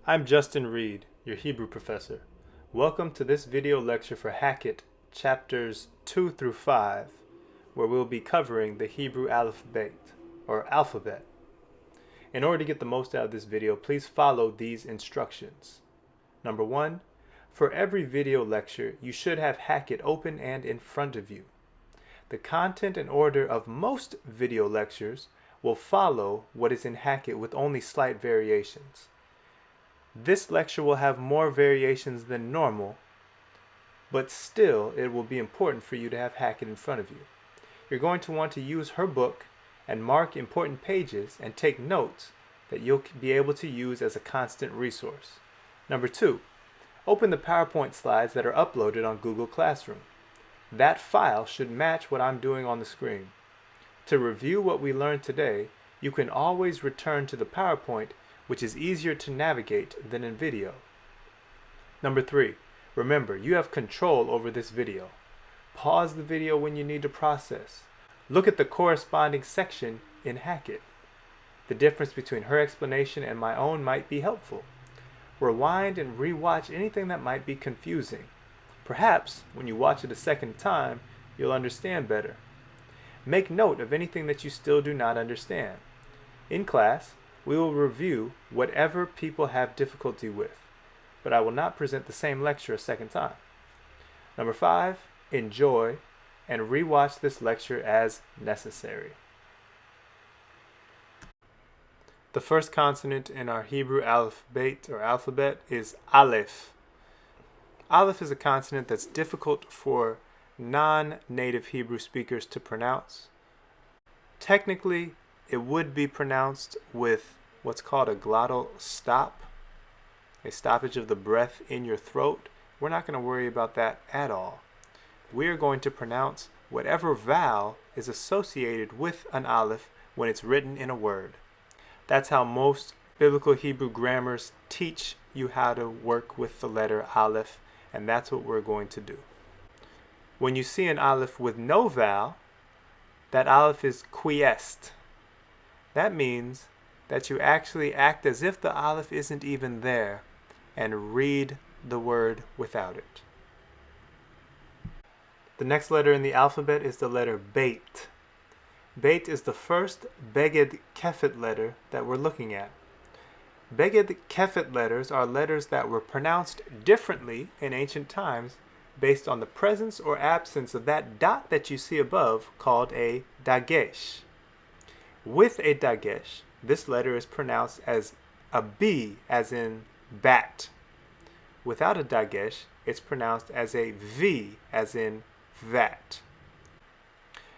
I'm Justin Reed, your Hebrew professor. Welcome to this video lecture for Hackett, chapters 2 through 5, where we'll be covering the Hebrew alphabet, or alphabet. In order to get the most out of this video, please follow these instructions. Number 1, for every video lecture, you should have Hackett open and in front of you. The content and order of most video lectures will follow what is in Hackett with only slight variations. This lecture will have more variations than normal, but still it will be important for you to have Hackett in front of you. You're going to want to use her book and mark important pages and take notes that you'll be able to use as a constant resource. Number 2, open the PowerPoint slides that are uploaded on Google Classroom. That file should match what I'm doing on the screen. To review what we learned today, you can always return to the PowerPoint, which is easier to navigate than in video. Number 3, remember, you have control over this video. Pause the video when you need to process. Look at the corresponding section in Hackett. The difference between her explanation and my own might be helpful. Rewind and rewatch anything that might be confusing. Perhaps, when you watch it a second time, you'll understand better. Make note of anything that you still do not understand. In class, we will review whatever people have difficulty with, but I will not present the same lecture a second time. Number 5, enjoy and rewatch this lecture as necessary. The first consonant in our Hebrew alphabet is Aleph. Aleph is a consonant that's difficult for non-native Hebrew speakers to pronounce. Technically, it would be pronounced with what's called a glottal stop, a stoppage of the breath in your throat. We're not going to worry about that at all. We're going to pronounce whatever vowel is associated with an aleph when it's written in a word. That's how most biblical Hebrew grammars teach you how to work with the letter aleph, and that's what we're going to do. When you see an aleph with no vowel, that aleph is quiesced. That means that you actually act as if the aleph isn't even there and read the word without it. The next letter in the alphabet is the letter Beit. Beit is the first Beged Kefet letter that we're looking at. Beged Kefet letters are letters that were pronounced differently in ancient times based on the presence or absence of that dot that you see above called a dagesh. With a dagesh, this letter is pronounced as a B, as in bat. Without a dagesh, it's pronounced as a V, as in vat.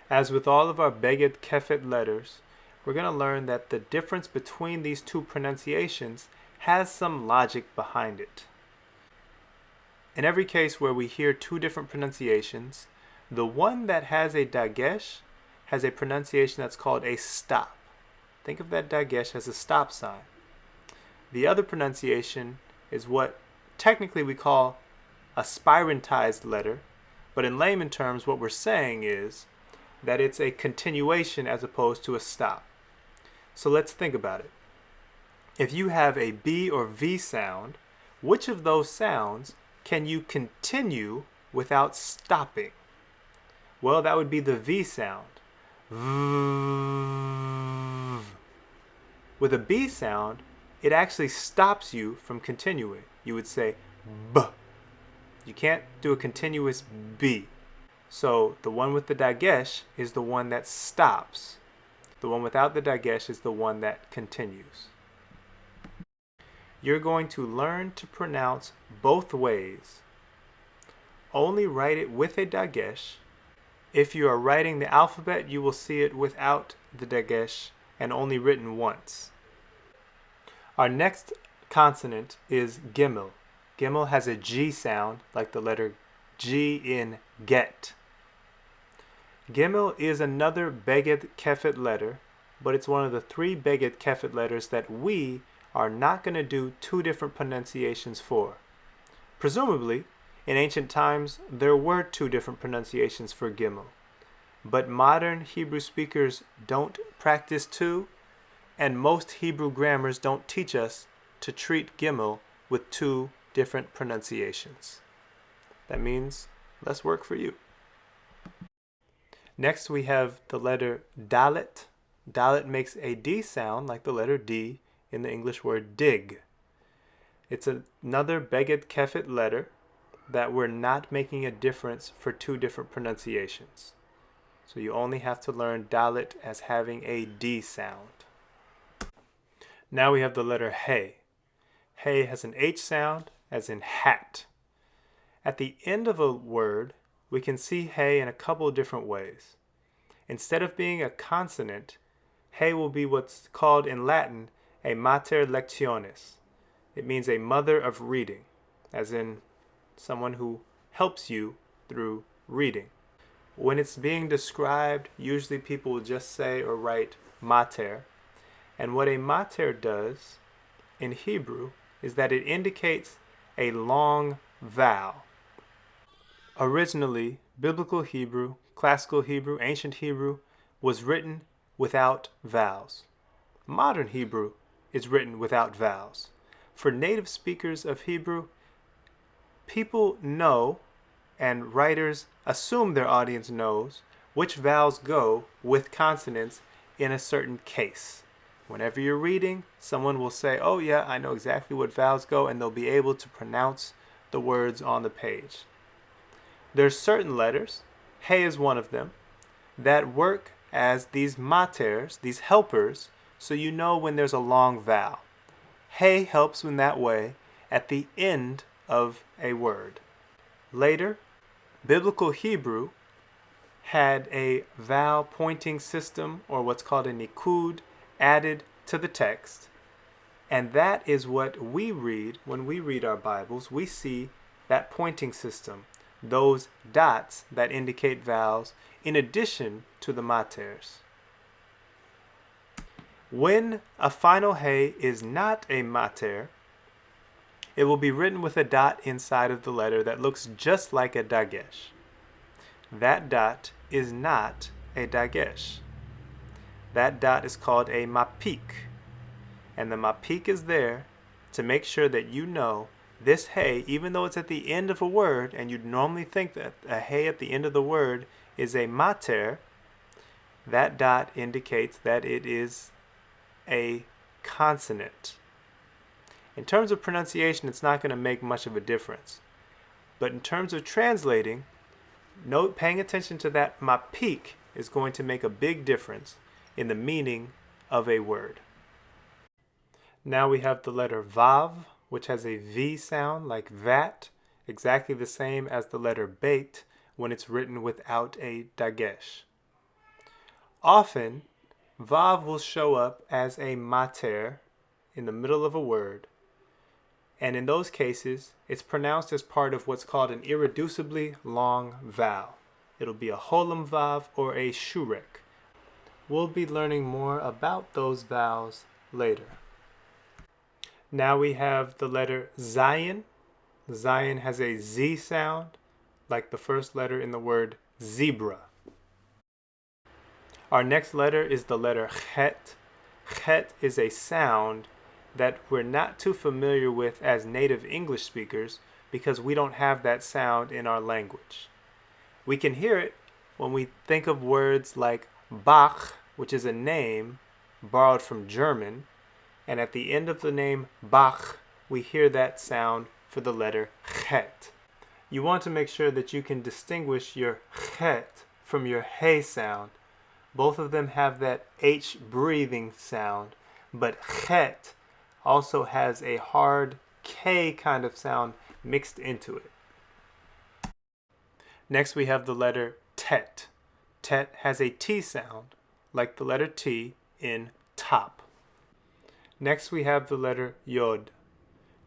As with all of our Beged Kefet letters, we're going to learn that the difference between these two pronunciations has some logic behind it. In every case where we hear two different pronunciations, the one that has a dagesh has a pronunciation that's called a stop. Think of that dagesh as a stop sign. The other pronunciation is what technically we call a spirantized letter, but in layman terms what we're saying is that it's a continuation as opposed to a stop. So let's think about it. If you have a B or V sound, which of those sounds can you continue without stopping? Well, that would be the V sound. With a B sound, it actually stops you from continuing. You would say B. You can't do a continuous B. So the one with the dagesh is the one that stops. The one without the dagesh is the one that continues. You're going to learn to pronounce both ways. Only write it with a dagesh. If you are writing the alphabet, you will see it without the dagesh and only written once. Our next consonant is Gimel. Gimel has a G sound, like the letter G in get. Gimel is another Beged Kefet letter, but it's one of the 3 Beged Kefet letters that we are not going to do 2 different pronunciations for. Presumably, in ancient times, there were 2 different pronunciations for Gimel, but modern Hebrew speakers don't practice 2, and most Hebrew grammars don't teach us to treat Gimel with two different pronunciations. That means less work for you. Next we have the letter Dalet. Dalet makes a D sound like the letter D in the English word dig. It's another Beged Kefet letter that we're not making a difference for two different pronunciations. So you only have to learn Dalet as having a D sound. Now we have the letter He. He has an H sound, as in hat. At the end of a word, we can see He in a couple of different ways. Instead of being a consonant, He will be what's called in Latin a mater lectionis. It means a mother of reading, as in someone who helps you through reading. When it's being described, usually people will just say or write mater. And what a mater does in Hebrew is that it indicates a long vowel. Originally, biblical Hebrew, classical Hebrew, ancient Hebrew was written without vowels. Modern Hebrew is written without vowels. For native speakers of Hebrew, people know, and writers assume their audience knows, which vowels go with consonants in a certain case. Whenever you're reading, someone will say, oh yeah, I know exactly what vowels go, and they'll be able to pronounce the words on the page. There's certain letters, He is one of them, that work as these maters, these helpers, so you know when there's a long vowel. He helps in that way at the end of a word. Later, biblical Hebrew had a vowel pointing system, or what's called a nikud, added to the text. And that is what we read when we read our Bibles. We see that pointing system, those dots that indicate vowels, in addition to the maters. When a final He is not a mater, it will be written with a dot inside of the letter that looks just like a dagesh. That dot is not a dagesh. That dot is called a mapik. And the mapik is there to make sure that you know this He, even though it's at the end of a word, and you'd normally think that a He at the end of the word is a mater, that dot indicates that it is a consonant. In terms of pronunciation, it's not going to make much of a difference. But in terms of translating, paying attention to that mapik is going to make a big difference in the meaning of a word. Now we have the letter Vav, which has a V sound like vat, exactly the same as the letter Beit when it's written without a dagesh. Often, Vav will show up as a mater in the middle of a word, and in those cases, it's pronounced as part of what's called an irreducibly long vowel. It'll be a holam vav or a shurek. We'll be learning more about those vowels later. Now we have the letter Zayin. Zayin has a Z sound, like the first letter in the word zebra. Our next letter is the letter Chet. Chet is a sound that we're not too familiar with as native English speakers because we don't have that sound in our language. We can hear it when we think of words like Bach, which is a name borrowed from German, and at the end of the name Bach, we hear that sound for the letter Chet. You want to make sure that you can distinguish your Chet from your He sound. Both of them have that H breathing sound, but Chet also has a hard K kind of sound mixed into it. Next we have the letter Tet. Tet has a T sound, like the letter T in top. Next we have the letter Yod.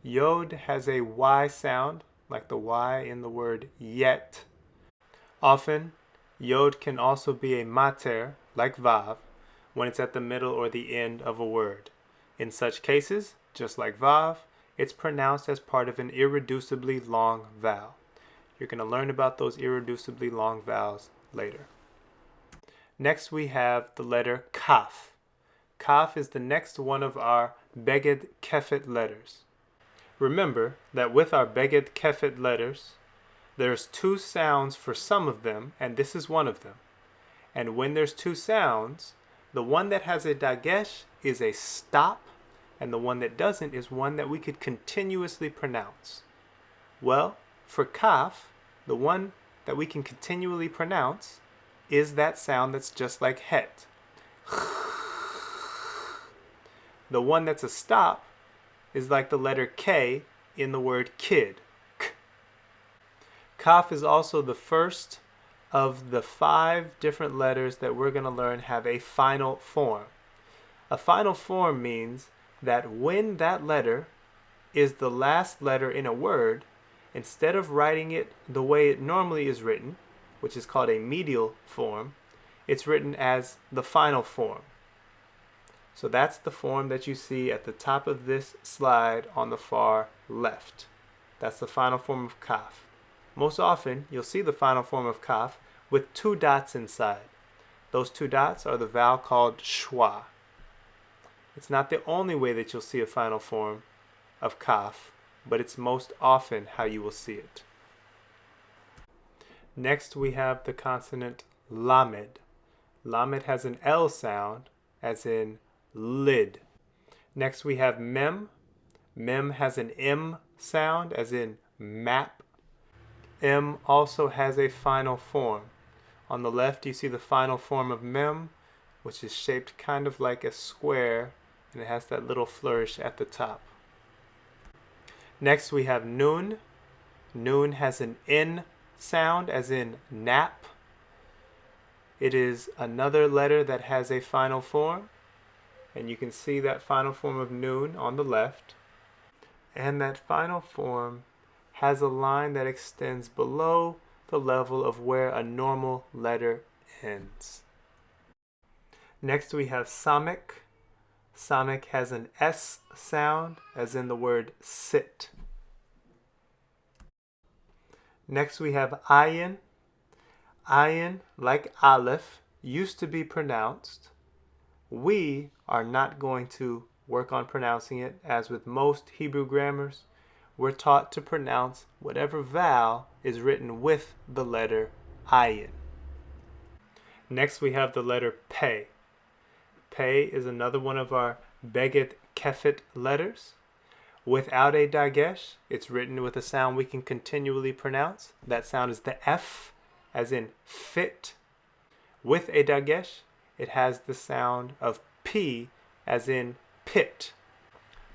Yod has a Y sound, like the Y in the word yet. Often, Yod can also be a mater, like Vav, when it's at the middle or the end of a word. In such cases, just like Vav, it's pronounced as part of an irreducibly long vowel. You're going to learn about those irreducibly long vowels later. Next we have the letter Kaf. Kaf is the next one of our Beged Kefet letters. Remember that with our Beged Kefet letters, there's two sounds for some of them, and this is one of them. And when there's two sounds, the one that has a dagesh is a stop, and the one that doesn't is one that we could continuously pronounce. Well, for kaf, the one that we can continually pronounce is that sound that's just like het. The one that's a stop is like the letter K in the word kid. K. Kaf is also the first of the 5 different letters that we're going to learn have a final form. A final form means that when that letter is the last letter in a word, instead of writing it the way it normally is written, which is called a medial form, it's written as the final form. So that's the form that you see at the top of this slide on the far left. That's the final form of kaf. Most often, you'll see the final form of kaf with 2 dots inside. Those 2 dots are the vowel called schwa. It's not the only way that you'll see a final form of kaf, but it's most often how you will see it. Next, we have the consonant lamed. Lamed has an L sound, as in lid. Next, we have mem. Mem has an M sound, as in map. M also has a final form. On the left, you see the final form of mem, which is shaped kind of like a square, and it has that little flourish at the top. Next, we have nun. Nun has an N sound, as in nap. It is another letter that has a final form, and you can see that final form of nun on the left. And that final form has a line that extends below the level of where a normal letter ends. Next, we have samek. Samek has an S sound, as in the word sit. Next, we have ayin. Ayin, like aleph, used to be pronounced. We are not going to work on pronouncing it, as with most Hebrew grammars. We're taught to pronounce whatever vowel is written with the letter ayin. Next, we have the letter pe. Pe is another one of our Beged Kefet letters. Without a dagesh, it's written with a sound we can continually pronounce. That sound is the F, as in fit. With a dagesh, it has the sound of P, as in pit.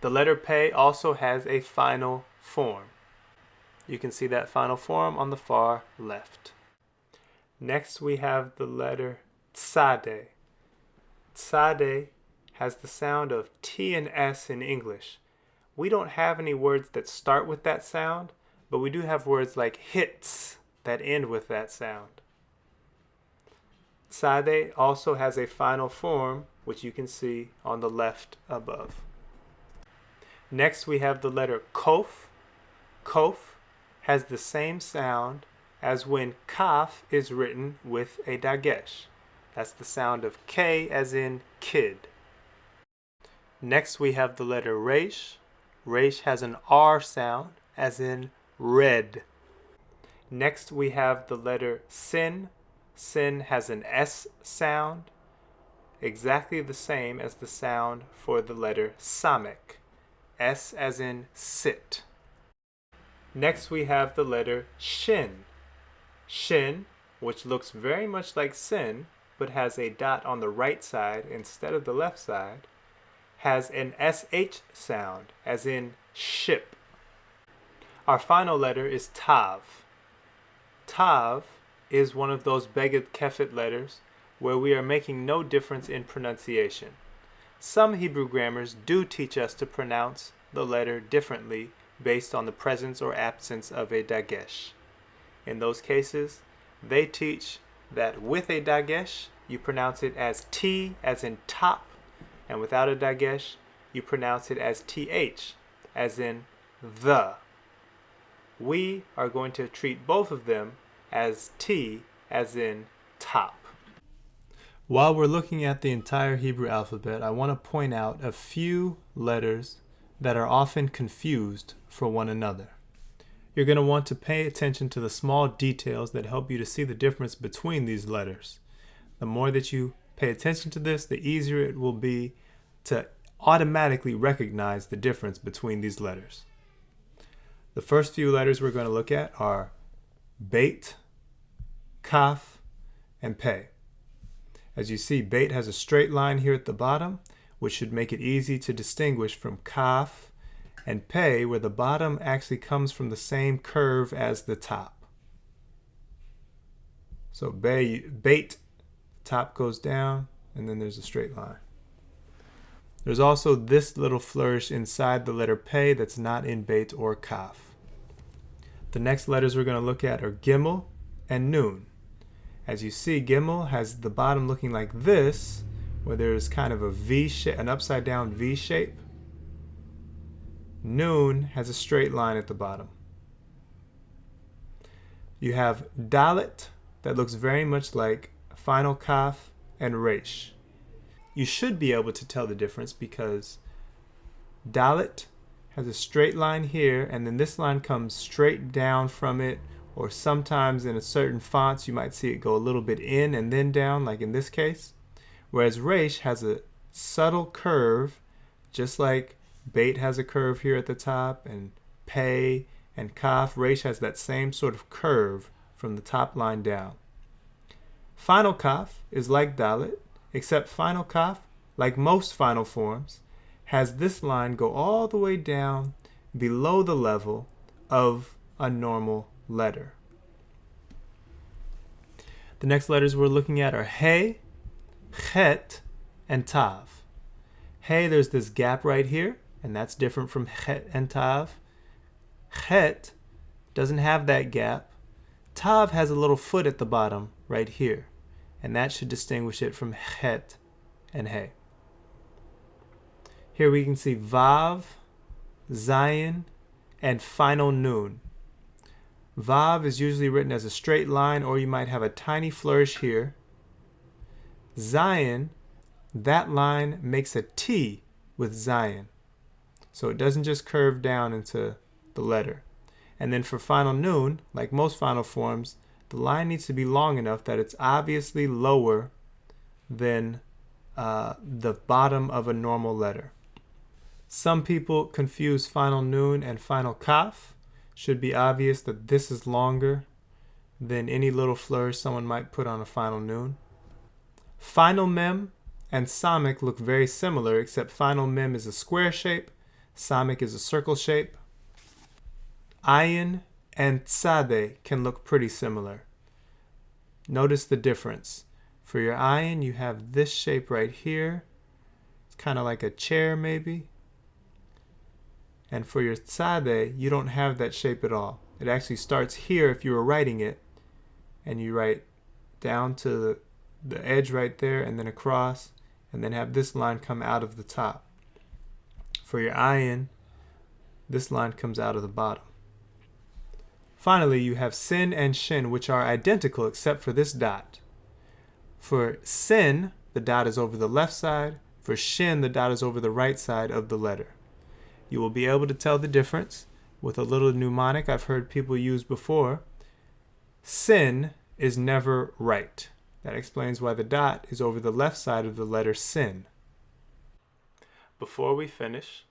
The letter Pe also has a final form. You can see that final form on the far left. Next, we have the letter tzade. Tzade has the sound of T and S in English. We don't have any words that start with that sound, but we do have words like hits that end with that sound. Tzade also has a final form, which you can see on the left above. Next, we have the letter kof. Kof has the same sound as when kaf is written with a dagesh. That's the sound of K, as in kid. Next, we have the letter resh. Resh has an R sound, as in red. Next, we have the letter sin. Sin has an S sound, exactly the same as the sound for the letter samek. S as in sit. Next, we have the letter shin. Shin, which looks very much like sin, but has a dot on the right side instead of the left side, has an SH sound, as in ship. Our final letter is tav. Tav is one of those Beged Kefet letters where we are making no difference in pronunciation. Some Hebrew grammars do teach us to pronounce the letter differently based on the presence or absence of a dagesh. In those cases, they teach that with a dagesh, you pronounce it as T, as in top, and without a dagesh, you pronounce it as TH, as in the. We are going to treat both of them as T, as in top. While we're looking at the entire Hebrew alphabet, I want to point out a few letters that are often confused for one another. You're going to want to pay attention to the small details that help you to see the difference between these letters. The more that you pay attention to this, the easier it will be to automatically recognize the difference between these letters. The first few letters we're going to look at are Beit, Kaf, and Pei. As you see, Beit has a straight line here at the bottom, which should make it easy to distinguish from Kaf and Pei, where the bottom actually comes from the same curve as the top. So Beit, top goes down, and then there's a straight line. There's also this little flourish inside the letter Pei that's not in Beit or Kaf. The next letters we're going to look at are Gimel and Nun. As you see, Gimel has the bottom looking like this, where there's kind of a V shape, an upside down V shape. Nun has a straight line at the bottom. You have Dalet that looks very much like final Kaf and Resh. You should be able to tell the difference because Dalet has a straight line here, and then this line comes straight down from it, or sometimes in a certain fonts you might see it go a little bit in and then down, like in this case. Whereas Resh has a subtle curve, just like Beit has a curve here at the top, and Pei and Kaf. Resh has that same sort of curve from the top line down. Final Kaf is like Dalet, except final Kaf, like most final forms, has this line go all the way down below the level of a normal letter. The next letters we're looking at are He, Chet, and Tav. He, there's this gap right here, and that's different from Chet and Tav. Chet doesn't have that gap. Tav has a little foot at the bottom right here, and that should distinguish it from Chet and He. Here we can see Vav, Zayin, and final Nun. Vav is usually written as a straight line, or you might have a tiny flourish here. Zayin, that line makes a T with Zayin. So it doesn't just curve down into the letter. And then for final Nun, like most final forms, the line needs to be long enough that it's obviously lower than the bottom of a normal letter. Some people confuse final Nun and final Kaf. Should be obvious that this is longer than any little flourish someone might put on a final Nun. Final Mem and Samik look very similar, except final Mem is a square shape, Samik is a circle shape. Ayin and Tzadeh can look pretty similar. Notice the difference. For your Ayin, you have this shape right here. It's kind of like a chair maybe. And for your Tzadeh, you don't have that shape at all. It actually starts here if you were writing it, and you write down to the edge right there and then across, and then have this line come out of the top. For your Ayin, this line comes out of the bottom. Finally, you have Sin and Shin, which are identical except for this dot. For Sin, the dot is over the left side. For Shin, the dot is over the right side of the letter. You will be able to tell the difference with a little mnemonic I've heard people use before. Sin is never right. That explains why the dot is over the left side of the letter Sin. Before we finish,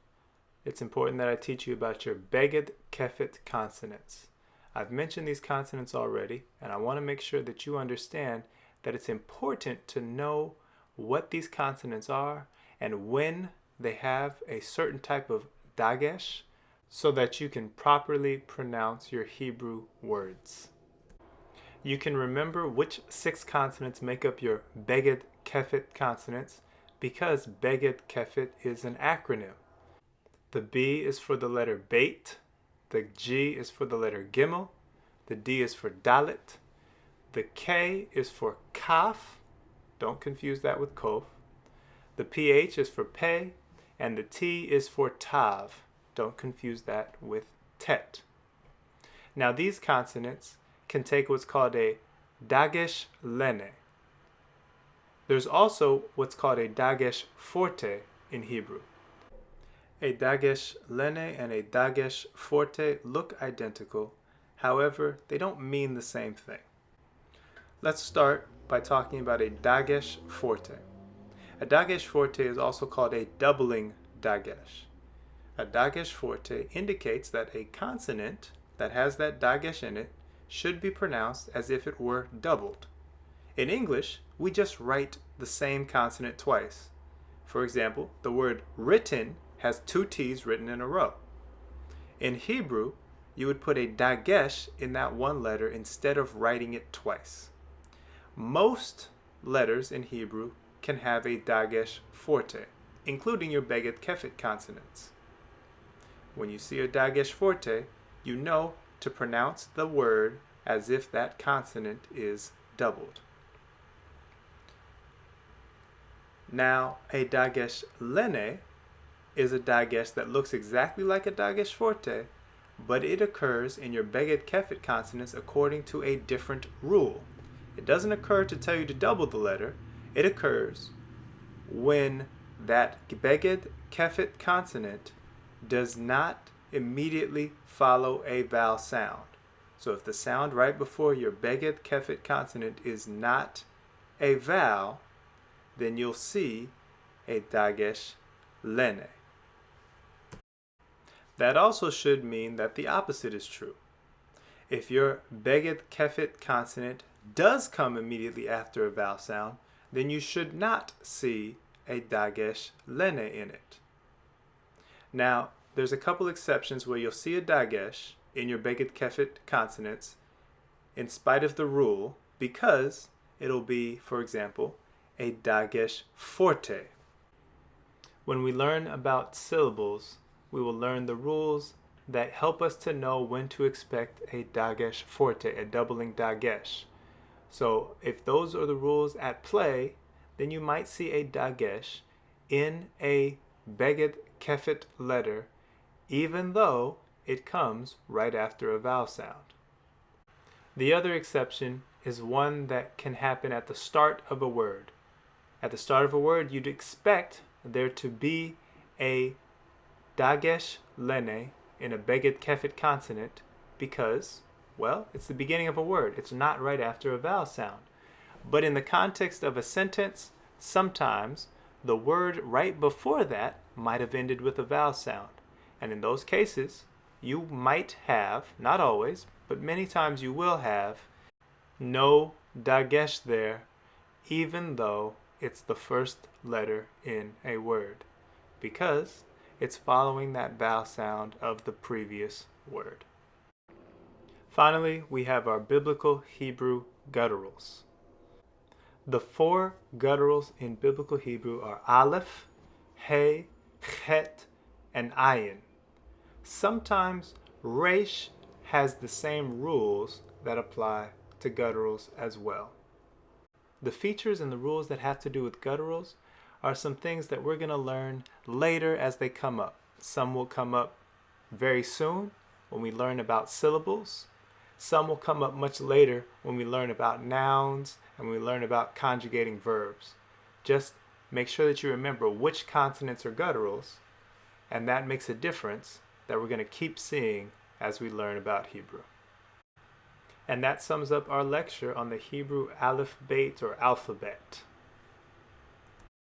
it's important that I teach you about your Beged Kefet consonants. I've mentioned these consonants already, and I want to make sure that you understand that it's important to know what these consonants are and when they have a certain type of dagesh, so that you can properly pronounce your Hebrew words. You can remember which 6 consonants make up your Beged Kefet consonants because Beged Kefet is an acronym. The B is for the letter Beit, the G is for the letter Gimel, the D is for Dalet, the K is for Kaf, don't confuse that with Kof, the PH is for Pei, and the T is for Tav. Don't confuse that with Tet. Now these consonants can take what's called a Dagesh Lene. There's also what's called a dagesh forte in Hebrew. A dagesh lene and a dagesh forte look identical. However, they don't mean the same thing. Let's start by talking about a dagesh forte. A dagesh forte is also called a doubling dagesh. A dagesh forte indicates that a consonant that has that dagesh in it should be pronounced as if it were doubled. In English, we just write the same consonant twice. For example, the word written has two T's written in a row. In Hebrew, you would put a dagesh in that one letter instead of writing it twice. Most letters in Hebrew can have a dagesh forte, including your beged kefet consonants. When you see a dagesh forte, you know to pronounce the word as if that consonant is doubled. Now, a dagesh lene is a dagesh that looks exactly like a dagesh forte, but it occurs in your beged kefet consonants according to a different rule. It doesn't occur to tell you to double the letter. It occurs when that beged kefet consonant does not immediately follow a vowel sound. So if the sound right before your beged kefet consonant is not a vowel, then you'll see a dagesh lene. That also should mean that the opposite is true. If your beged kefet consonant does come immediately after a vowel sound, then you should not see a dagesh lene in it. Now, there's a couple exceptions where you'll see a dagesh in your beged kefet consonants in spite of the rule, because it'll be, for example, a dagesh forte. When we learn about syllables, we will learn the rules that help us to know when to expect a dagesh forte, a doubling dagesh. So if those are the rules at play, then you might see a dagesh in a beged kefet letter, even though it comes right after a vowel sound. The other exception is one that can happen at the start of a word. At the start of a word, you'd expect there to be a dagesh lene in a beged kefet consonant because, well, it's the beginning of a word. It's not right after a vowel sound. But in the context of a sentence, sometimes the word right before that might have ended with a vowel sound. And in those cases, you might have, not always, but many times you will have, no dagesh there, even though it's the first letter in a word, because it's following that vowel sound of the previous word. Finally, we have our biblical Hebrew gutturals. The four gutturals in biblical Hebrew are Aleph, He, Chet, and Ayin. Sometimes Resh has the same rules that apply to gutturals as well. The features and the rules that have to do with gutturals are some things that we're going to learn later as they come up. Some will come up very soon when we learn about syllables. Some will come up much later when we learn about nouns and we learn about conjugating verbs. Just make sure that you remember which consonants are gutturals, and that makes a difference that we're going to keep seeing as we learn about Hebrew. And that sums up our lecture on the Hebrew Aleph Beit or alphabet.